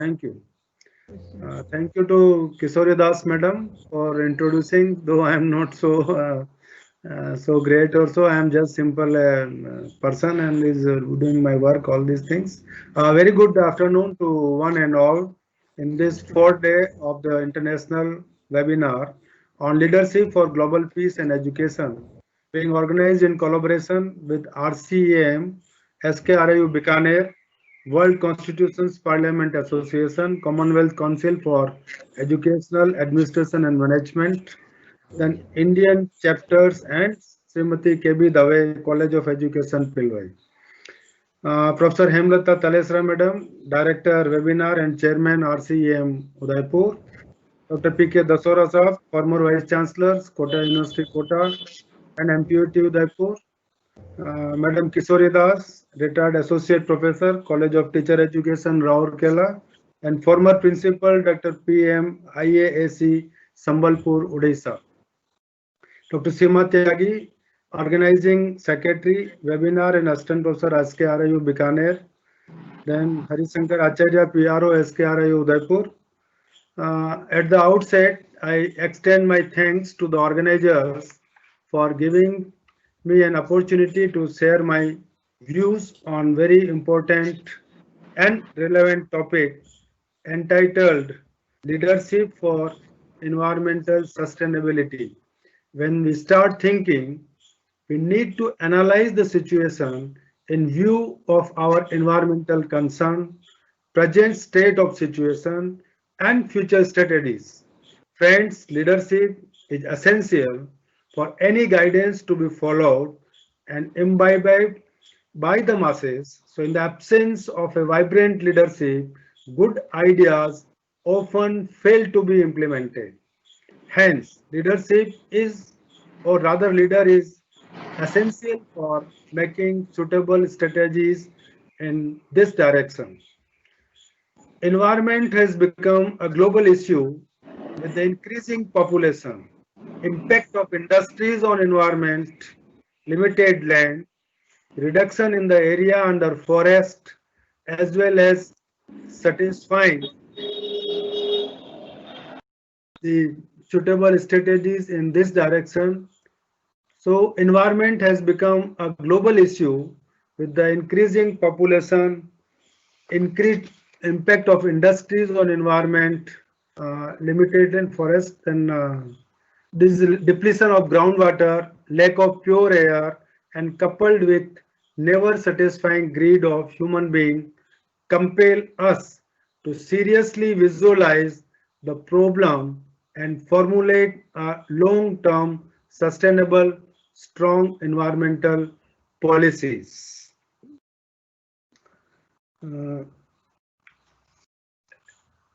Thank you. Thank you to Kishori Das madam for introducing. Though I am not so great, or so I am just simple person and is doing my work. All these things. Very good afternoon to one and all. In this fourth day of the international webinar on leadership for global peace and education, being organized in collaboration with RCAM, SKRIU Bikaner, World Constitutions Parliament Association, Commonwealth Council for Educational Administration and Management, then Indian chapters and Srimati K.B. Dave, College of Education, Pilwai. Professor Hemlata Talesra Madam, Director Webinar and Chairman RCEM Udaipur. Dr. P.K. Dasora Saab, former Vice Chancellor, Kota University, Kota and MPUAT Udaipur. Madam Kishori Das, retired Associate Professor, College of Teacher Education, Raurkela, and former Principal, Dr. P.M. IAAC, Sambalpur, Odisha. Dr. Sima Tyagi, Organizing Secretary, Webinar and Assistant Professor, SKRIU Bikaner. Then Harishankar Acharya, PRO, SKRIU Udaipur. At the outset, I extend my thanks to the organizers for giving me an opportunity to share my views on very important and relevant topic entitled Leadership for Environmental Sustainability. When we start thinking, we need to analyze the situation in view of our environmental concern, present state of situation, and future strategies. Friends, leadership is essential for any guidance to be followed and imbibed by the masses. So, in the absence of a vibrant leadership, good ideas often fail to be implemented. Hence, leadership is, or rather, leader is essential for making suitable strategies in this direction. Environment has become a global issue with the increasing population, impact of industries on environment, limited land, reduction in the area under forest, as well as satisfying the suitable strategies in this direction. So environment has become a global issue with the increasing population, increased impact of industries on environment, limited in forest, and this depletion of groundwater, lack of pure air, and coupled with never satisfying greed of human being compel us to seriously visualize the problem and formulate a long-term, sustainable, strong environmental policies. Uh,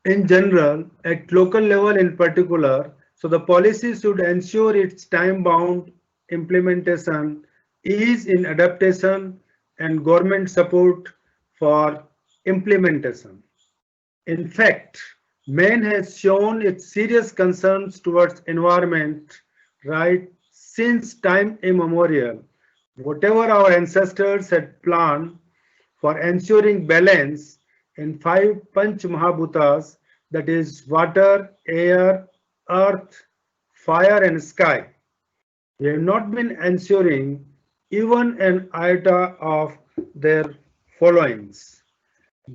in general, at local level in particular, so the policy should ensure its time-bound implementation, ease in adaptation, and government support for implementation. In fact, man has shown its serious concerns towards environment right since time immemorial. Whatever our ancestors had planned for ensuring balance in five Panch Mahabhutas, that is water, air, earth, fire and sky. We have not been ensuring even an iota of their followings.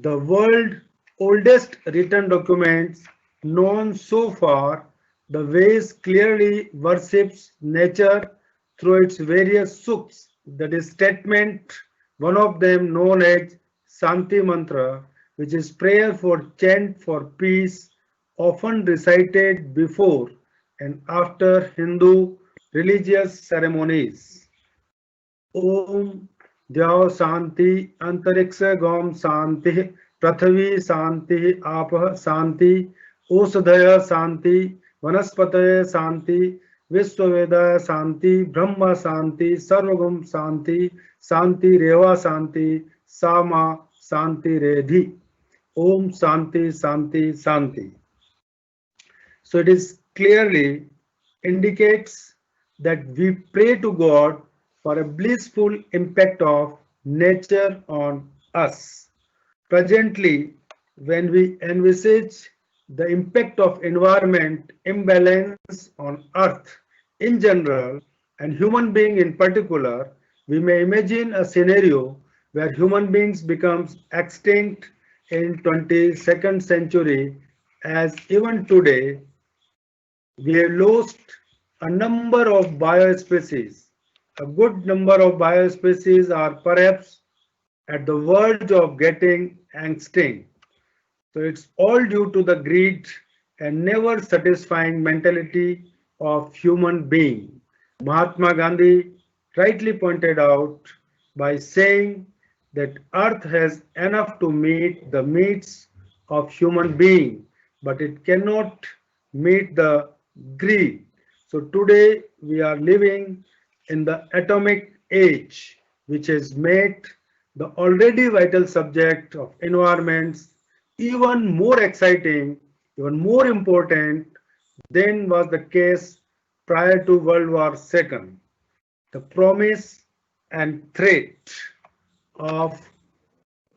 The world's oldest written documents known so far, the Veds clearly worships nature through its various suks, that is statement, one of them known as Santi Mantra, which is prayer for chant for peace, often recited before and after Hindu religious ceremonies. Om Dhyao Santi Antariksha Gom Santi Prathavi Santi Apah Santi Osadhaya Santi Vanaspataya Santi Vishwaveda Santi Brahma Santi Sarvagam Santi Santi Reva Santi Sama Santi Redhi. Om Santi Santi Santi. So it is clearly indicates that we pray to God for a blissful impact of nature on us. Presently, when we envisage the impact of environment imbalance on Earth in general and human being in particular, we may imagine a scenario where human beings becomes extinct in 22nd century, as even today we have lost a number of biospecies. A good number of biospecies are perhaps at the verge of getting extinct. So it's all due to the greed and never satisfying mentality of human being. Mahatma Gandhi rightly pointed out by saying that earth has enough to meet the needs of human being, but it cannot meet the greed. So today we are living in the atomic age, which has made the already vital subject of environments even more exciting, even more important than was the case prior to World War II. The promise and threat of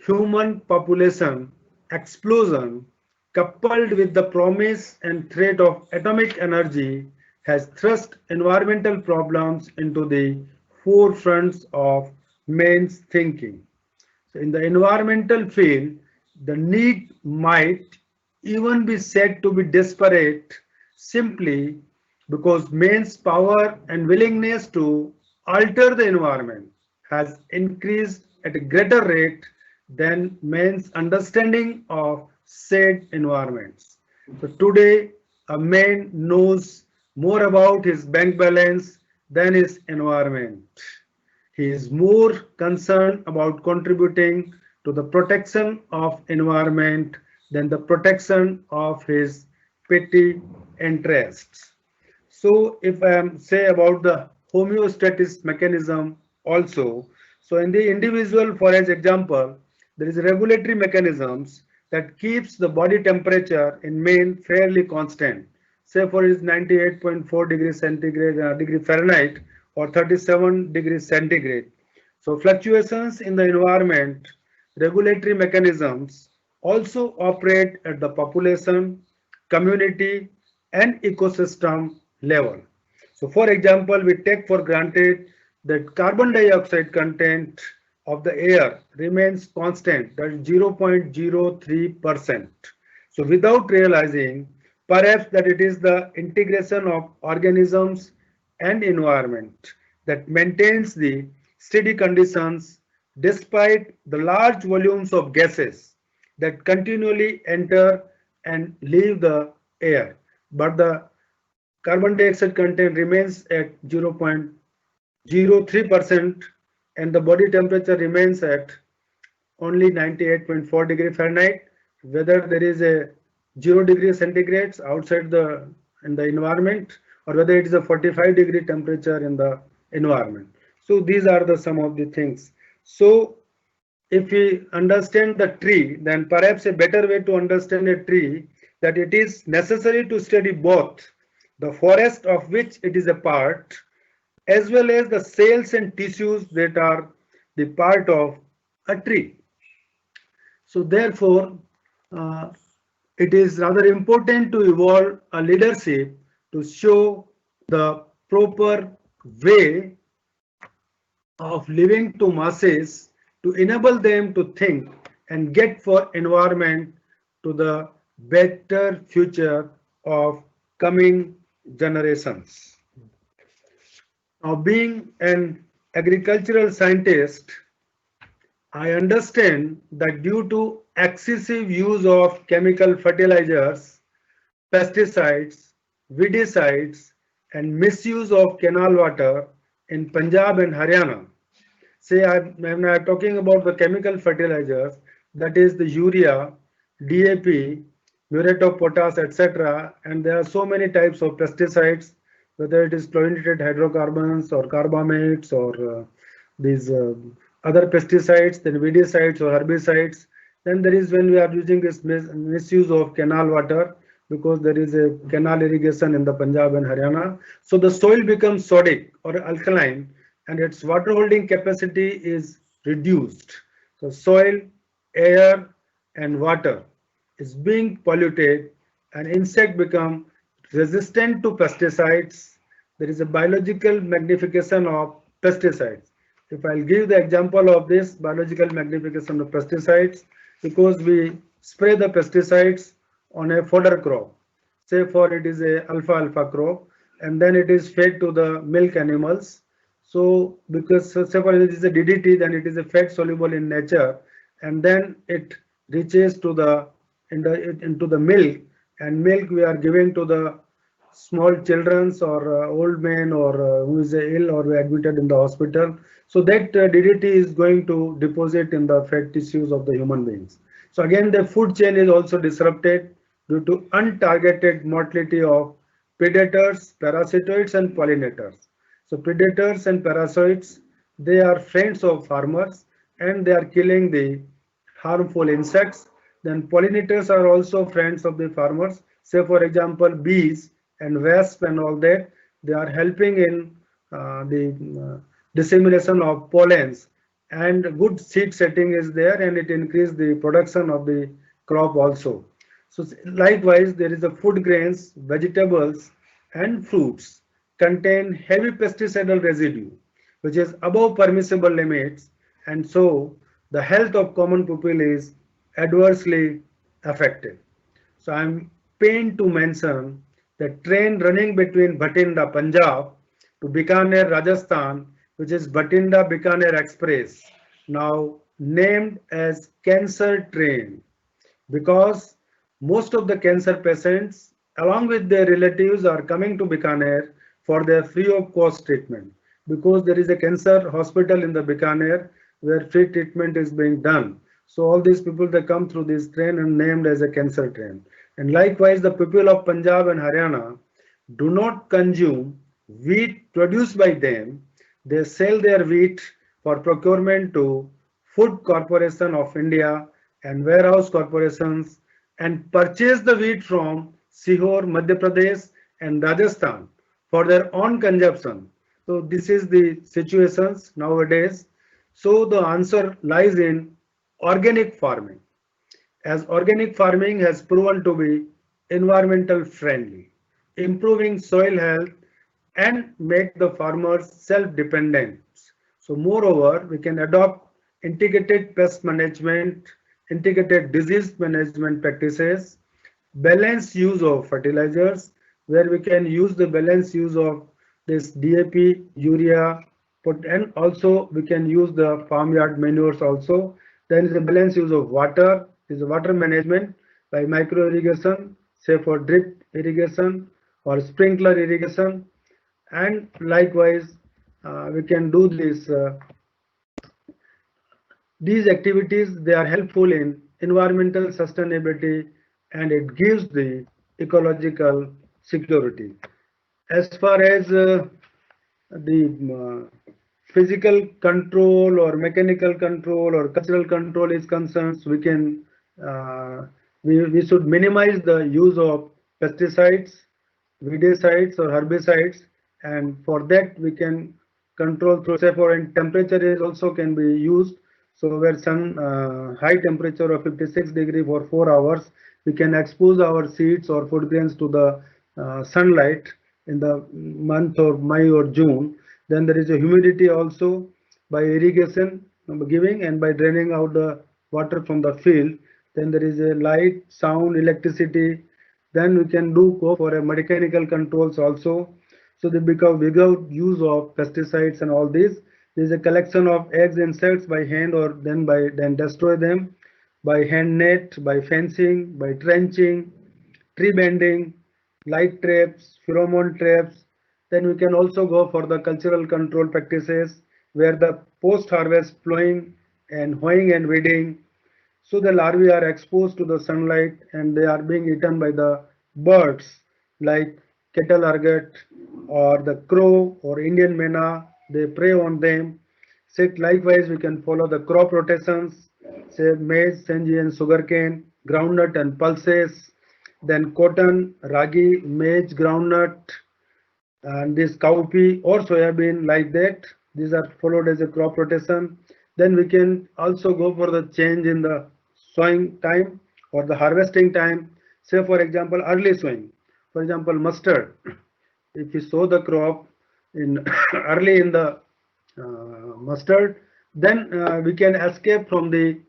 human population explosion coupled with the promise and threat of atomic energy has thrust environmental problems into the forefronts of man's thinking. So in the environmental field, the need might even be said to be desperate simply because man's power and willingness to alter the environment has increased at a greater rate than man's understanding of said environments. So today, a man knows more about his bank balance than his environment. He is more concerned about contributing to the protection of environment than the protection of his petty interests. So if I am say about the homeostasis mechanism also, so in the individual, for as example, there is regulatory mechanisms that keeps the body temperature in man fairly constant. Say for is 98.4 degrees centigrade degree Fahrenheit or 37 degrees centigrade. So fluctuations in the environment, regulatory mechanisms also operate at the population, community and ecosystem level. So for example, we take for granted that carbon dioxide content of the air remains constant, that is 0.03%. So without realizing perhaps that it is the integration of organisms and environment that maintains the steady conditions despite the large volumes of gases that continually enter and leave the air. But the carbon dioxide content remains at 0.03% and the body temperature remains at only 98.4 degree Fahrenheit. Whether there is a 0 degree centigrade outside the in the environment or whether it is a 45 degree temperature in the environment. So these are the some of the things. So if we understand the tree, then perhaps a better way to understand a tree that it is necessary to study both the forest of which it is a part as well as the cells and tissues that are the part of a tree. So therefore, uh, it is rather important to evolve a leadership to show the proper way of living to masses to enable them to think and get for environment to the better future of coming generations. Now, being an agricultural scientist, I understand that due to excessive use of chemical fertilizers, pesticides, weedicides, and misuse of canal water in Punjab and Haryana. Say when I'm talking about the chemical fertilizers, that is the urea, DAP, muriate of potash, etc. And there are so many types of pesticides, whether it is chlorinated hydrocarbons or carbamates or these other pesticides, then weedicides or herbicides. Then there is when we are using this misuse of canal water because there is a canal irrigation in the Punjab and Haryana. So the soil becomes sodic or alkaline and its water holding capacity is reduced. So soil, air and water is being polluted and insect become resistant to pesticides. There is a biological magnification of pesticides. If I'll give the example of this biological magnification of pesticides, because we spray the pesticides on a fodder crop, say for it is a alfalfa crop, and then it is fed to the milk animals. So because say for it is a DDT, then it is a fat soluble in nature, and then it reaches to the into the milk, and milk we are giving to the small childrens or old men or who is ill or admitted in the hospital. So that DDT is going to deposit in the fat tissues of the human beings. So again, the food chain is also disrupted due to untargeted mortality of predators, parasitoids, and pollinators. So predators and parasites, they are friends of farmers and they are killing the harmful insects. Then pollinators are also friends of the farmers. Say for example, bees and wasps and all that, they are helping in the dissemination of pollens, and good seed setting is there and it increases the production of the crop also. So likewise, there is a food grains, vegetables and fruits contain heavy pesticidal residue which is above permissible limits, and so the health of common people is adversely affected. So I'm pained to mention the train running between Bhatinda, Punjab to Bikaner, Rajasthan, which is Bhatinda Bikaner Express, now named as Cancer Train, because most of the cancer patients along with their relatives are coming to Bikaner for their free of cost treatment, because there is a cancer hospital in the Bikaner where free treatment is being done. So all these people, they come through this train and named as a cancer train. And likewise, the people of Punjab and Haryana do not consume wheat produced by them. They sell their wheat for procurement to Food Corporation of India and warehouse corporations, and purchase the wheat from Sihor, Madhya Pradesh and Rajasthan for their own consumption. So this is the situations nowadays. So the answer lies in organic farming, as organic farming has proven to be environmental friendly, improving soil health and make the farmers self-dependent. So moreover, we can adopt integrated pest management, integrated disease management practices, balanced use of fertilizers, where we can use the balanced use of this DAP, urea, and also we can use the farmyard manures also. Then is a balanced use of water, is water management by micro irrigation, say for drip irrigation or sprinkler irrigation, and likewise we can do this. These activities, they are helpful in environmental sustainability and it gives the ecological security. As far as the physical control or mechanical control or cultural control is concerned, we can we should minimize the use of pesticides, weedicides or herbicides, and for that we can control through, say for, and temperature is also can be used. So where some high temperature of 56 degree for 4 hours, we can expose our seeds or food grains to the sunlight in the month of May or June. Then there is a humidity also by irrigation giving and by draining out the water from the field. Then there is a light, sound, electricity. Then we can do go for a mechanical controls also. So they become without use of pesticides and all this. There is a collection of eggs, insects by hand or then destroy them by hand net, by fencing, by trenching, tree bending, light traps, pheromone traps. Then we can also go for the cultural control practices where the post-harvest plowing and hoeing and weeding. So the larvae are exposed to the sunlight and they are being eaten by the birds like kettle ergot or the crow or Indian mena. They prey on them. So likewise, we can follow the crop rotations, say maize, senji and sugarcane, groundnut and pulses, then cotton, ragi, maize, groundnut, and this cowpea or soybean like that. These are followed as a crop rotation. Then we can also go for the change in the sowing time or the harvesting time. Say for example, early sowing. For example, mustard. If you sow the crop in early in the mustard, then we can escape from the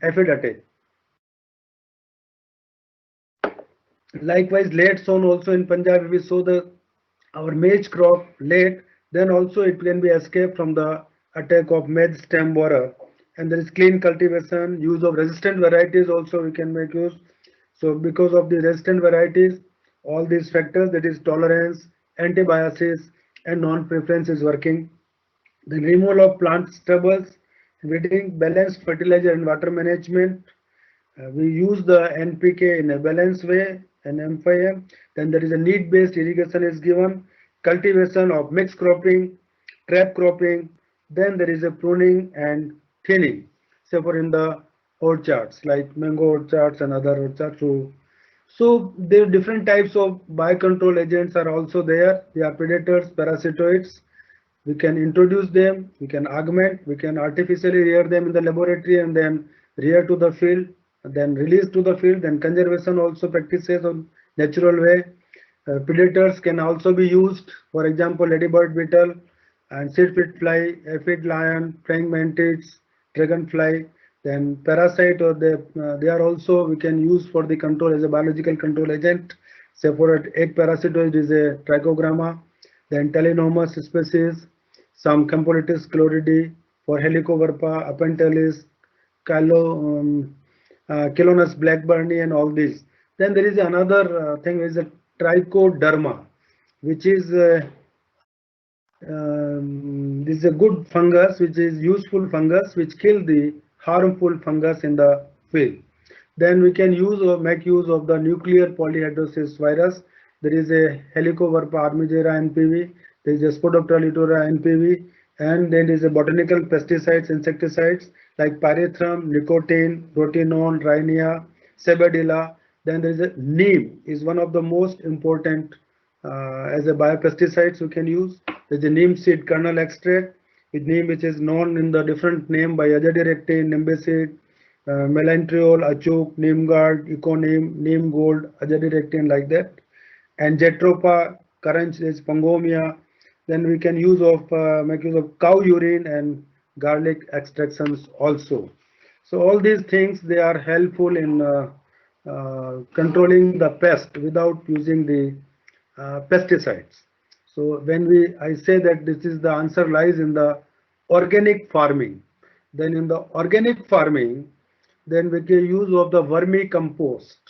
aphid attack. Likewise, late sown also in Punjab, if we sow the our maize crop late, then also it can be escaped from the attack of maize stem borer. And there is clean cultivation, use of resistant varieties also we can make use. So because of the resistant varieties, all these factors, that is tolerance, antibiosis, and non-preference is working. The removal of plant stubbles, weeding, balanced fertilizer and water management. We use the NPK in a balanced way and M5M. Then there is a need-based irrigation is given, cultivation of mixed cropping, trap cropping. Then there is a pruning and thinning. Say for in the orchards like mango orchards and other orchards. So there are different types of biocontrol agents are also there. They are predators, parasitoids. We can introduce them, we can augment, we can artificially rear them in the laboratory and then rear to the field, then release to the field. Then conservation also practices on natural way. Predators can also be used, for example, ladybird beetle and seed pit fly, aphid lion, praying mantids, dragonfly. Then parasite or they are also we can use for the control as a biological control agent. Say for egg parasitoid is a trichogramma. Then Telenomous species, some Campolitis chloridae for Helicoverpa, Apentalis, Chilonus blackburni and all these. Then there is another thing is a trichoderma, which is this is a good fungus, which is useful fungus, which kill the harmful fungus in the field. Then we can use or make use of the nuclear polyhedrosis virus. There is a Helicoverpa armigera NPV, there is a Spodoptera litora NPV, and then there is a botanical pesticides, insecticides like pyrethrum, nicotine, rotinone, rhinia, sebadilla. Then there is a neem is one of the most important as a biopesticides we can use. There is a neem seed kernel extract with neem, which is known in the different name by azadirachtin, nimbeseed, melantriol, achuk, neem guard, econeem, neem gold, azadirachtin like that. And Jatropha, current is Pangomia. Then we can use of make use of cow urine and garlic extractions also. So all these things they are helpful in controlling the pest without using the pesticides. So when I say that this is the answer lies in the organic farming. Then in the organic farming, then we can use of the vermicompost.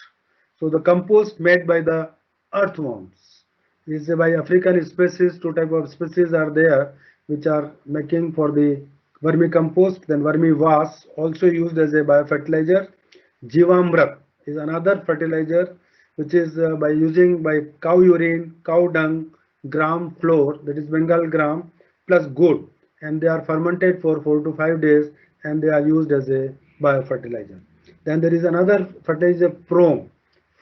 So the compost made by the earthworms is by African species. Two type of species are there which are making for the vermicompost. Then vermivas also used as a biofertilizer. Jivamrat is another fertilizer which is by using by cow urine, cow dung, gram flour, that is Bengal gram plus good, and they are fermented for 4 to 5 days and they are used as a biofertilizer. Then there is another fertilizer Prom,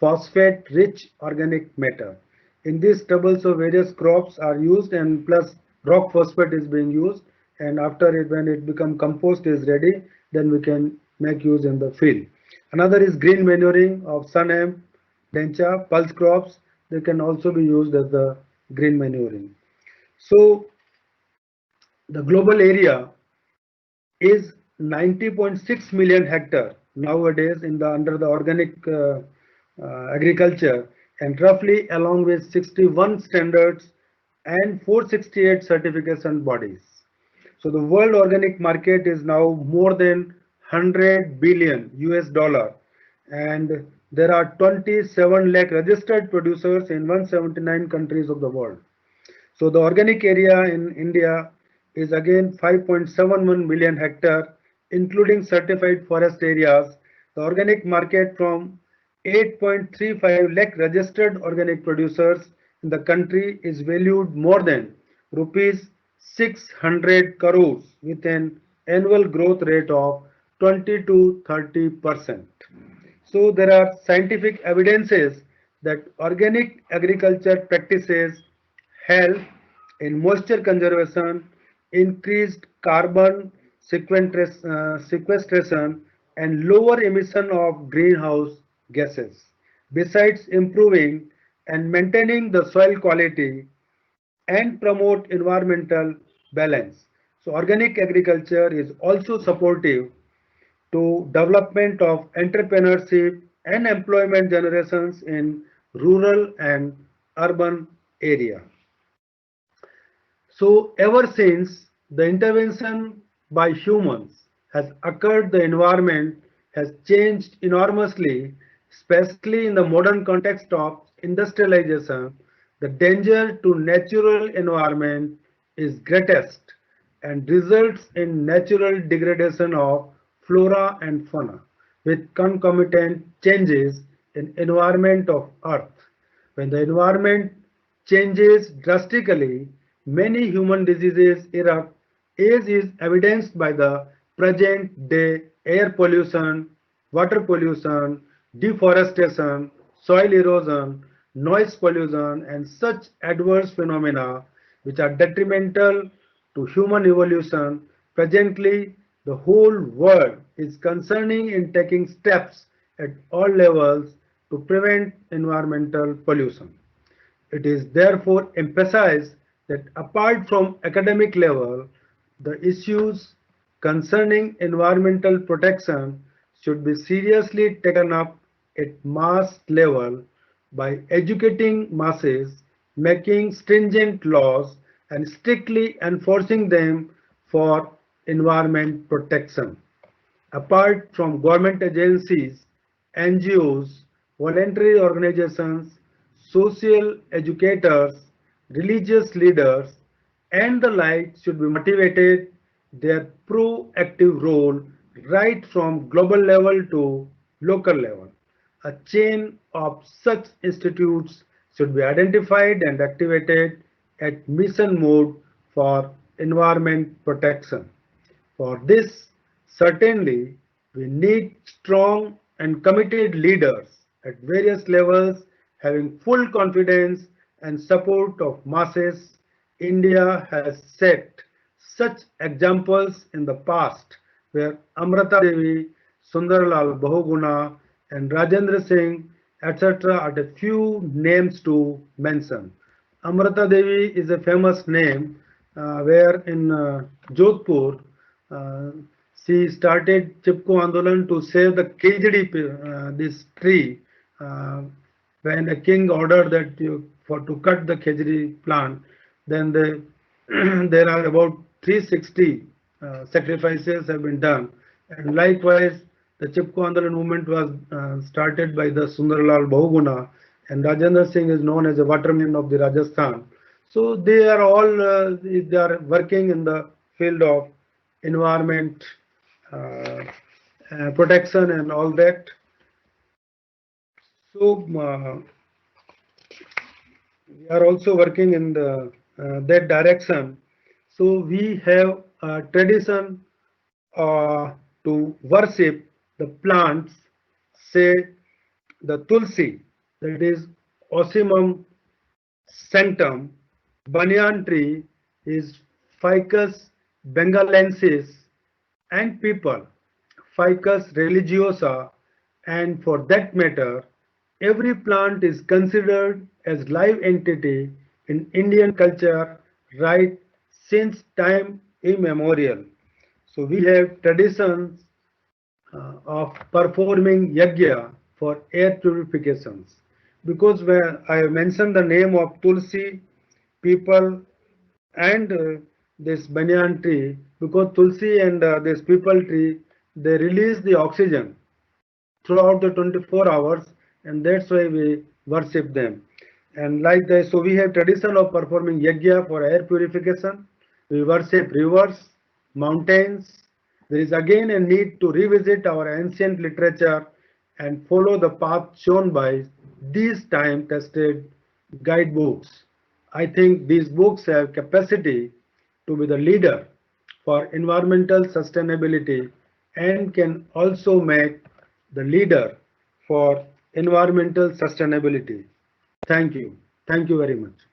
phosphate rich organic matter. In these stubbles of various crops are used and plus rock phosphate is being used, and after it when it become compost is ready, then we can make use in the field. Another is green manuring of sun hemp, dencha, pulse crops. They can also be used as the green manuring. So the global area is 90.6 million hectare nowadays in the under the organic agriculture, and roughly along with 61 standards and 468 certification bodies. So the world organic market is now more than 100 billion US dollar, and there are 27 lakh registered producers in 179 countries of the world. So the organic area in India is again 5.71 million hectare, including certified forest areas. The organic market from 8.35 lakh registered organic producers in the country is valued more than rupees 600 crores with an annual growth rate of 20 to 30%. So there are scientific evidences that organic agriculture practices help in moisture conservation, increased carbon sequestration, and lower emission of greenhouse gases. Besides improving and maintaining the soil quality and promote environmental balance. So organic agriculture is also supportive to development of entrepreneurship and employment generations in rural and urban area. So ever since the intervention by humans has occurred, the environment has changed enormously, especially in the modern context of industrialization. The danger to natural environment is greatest and results in natural degradation of flora and fauna with concomitant changes in environment of earth. When the environment changes drastically, many human diseases erupt, as is evidenced by the present day air pollution, water pollution, deforestation, soil erosion, noise pollution, and such adverse phenomena which are detrimental to human evolution. Presently, the whole world is concerning in taking steps at all levels to prevent environmental pollution. It is therefore emphasized that apart from academic level, the issues concerning environmental protection should be seriously taken up at mass level by educating masses, making stringent laws, and strictly enforcing them for environment protection. Apart from government agencies, NGOs, voluntary organizations, social educators, religious leaders, and the like should be motivated their proactive role right from global level to local level. A chain of such institutes should be identified and activated at mission mode for environment protection. For this, certainly, we need strong and committed leaders at various levels having full confidence and support of masses. India has set such examples in the past where Amrita Devi, Sundarlal Bahuguna, and Rajendra Singh, etc. are the few names to mention. Amrita Devi is a famous name where in Jodhpur uh, she started Chipko Andolan to save the Kejdi, this tree, uh, when a king ordered that to cut the Kejdi plant. Then there are about 360 sacrifices have been done, and likewise the Chipko Andolan movement was started by the Sundarlal Bahuguna, and Rajendra Singh is known as a waterman of the Rajasthan. So they are all they are working in the field of environment uh, protection and all that. So we are also working in the that direction. So we have a tradition to worship the plants, say the tulsi, that is Ocimum sanctum. Banyan tree is Ficus bengalensis, and people, Ficus religiosa, and for that matter, every plant is considered as live entity in Indian culture right since time immemorial. So we have traditions of performing yajna for air purifications. Because when I mentioned the name of Tulsi, people, and this banyan tree, because Tulsi and this people tree, they release the oxygen throughout the 24 hours, and that's why we worship them. And like that, so we have tradition of performing yajna for air purification. We worship rivers, mountains. There is again a need to revisit our ancient literature and follow the path shown by these time-tested guidebooks. I think these books have capacity to be the leader for environmental sustainability and can also make the leader for environmental sustainability. Thank you. Thank you very much.